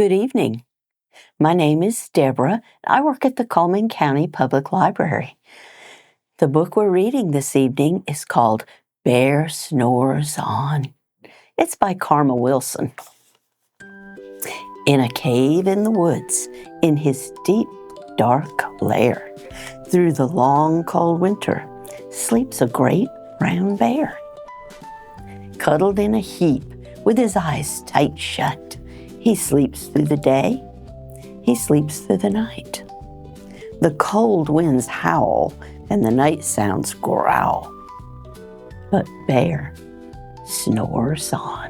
Good evening. My name is Debra. I work at the Cullman County Public Library. The book we're reading this evening is called Bear Snores On. It's by Karma Wilson. In a cave in the woods, in his deep, dark lair, through the long, cold winter, sleeps a great brown bear. Cuddled in a heap, with his eyes tight shut, he sleeps through the day, he sleeps through the night. The cold winds howl, and the night sounds growl. But Bear snores on.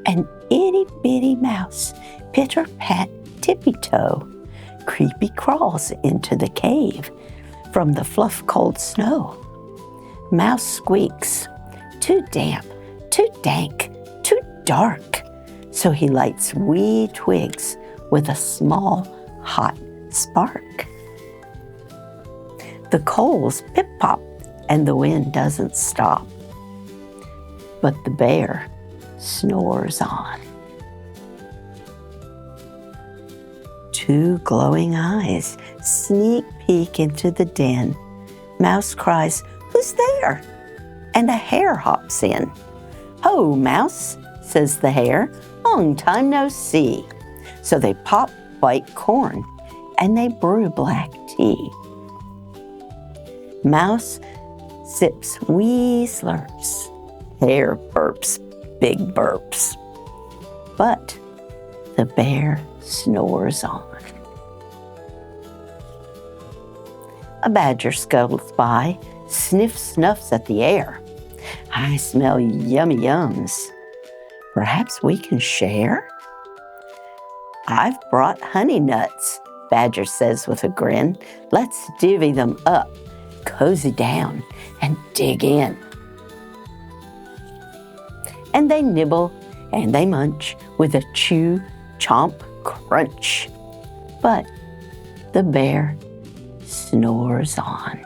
An itty-bitty mouse, pitter-pat, tippy-toe, creepy crawls into the cave from the fluff cold snow. Mouse squeaks, too damp, too dank, too dark. So he lights wee twigs with a small, hot spark. The coals pip-pop and the wind doesn't stop. But the bear snores on. Two glowing eyes sneak peek into the den. Mouse cries, "Who's there?" And a hare hops in. "Ho, Mouse," says the hare, "long time no see." So they pop white corn and they brew black tea. Mouse sips wee slurps. Hare burps big burps. But the bear snores on. A badger scuttles by, snuffs at the air. "I smell yummy yums. Perhaps we can share?" "I've brought honey nuts," Badger says with a grin. "Let's divvy them up, cozy down, and dig in." And they nibble and they munch with a chew, chomp, crunch. But the bear snores on.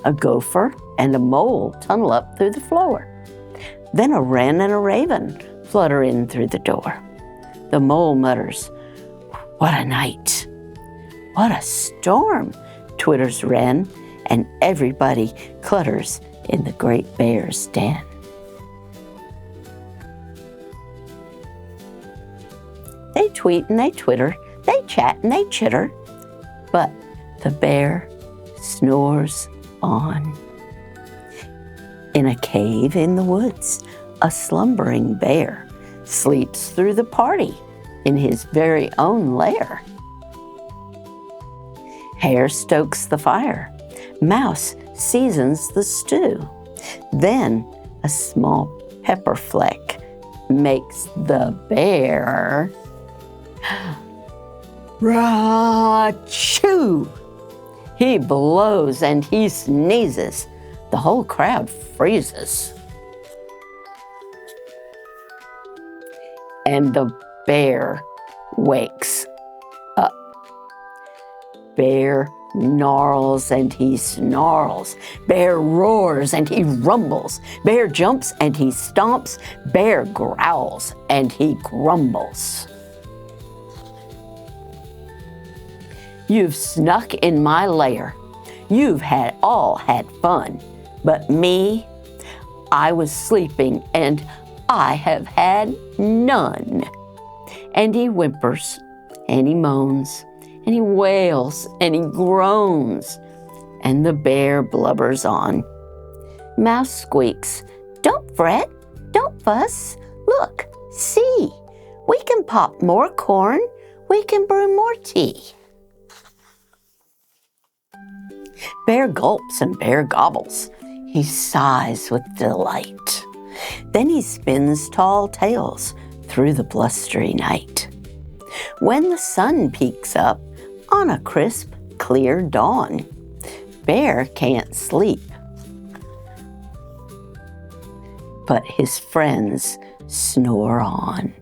A gopher and a mole tunnel up through the floor. Then a wren and a raven flutter in through the door. The mole mutters, "What a night! What a storm!" twitters wren, and everybody clutters in the great bear's den. They tweet and they twitter, they chat and they chitter, but the bear snores on. In a cave in the woods, a slumbering bear sleeps through the party in his very own lair. Hare stokes the fire. Mouse seasons the stew. Then a small pepper fleck makes the bear ra-chew. He blows and he sneezes. The whole crowd freezes. And the bear wakes up. Bear gnarls and he snarls. Bear roars and he rumbles. Bear jumps and he stomps. Bear growls and he grumbles. You've snuck in my lair. You've all had fun. But me, I was sleeping and I have had none. And he whimpers and he moans and he wails and he groans. And the bear blubbers on. Mouse squeaks, "Don't fret, don't fuss. Look, see, we can pop more corn. We can brew more tea." Bear gulps and bear gobbles. He sighs with delight. Then he spins tall tales through the blustery night. When the sun peeks up on a crisp, clear dawn, Bear can't sleep. But his friends snore on.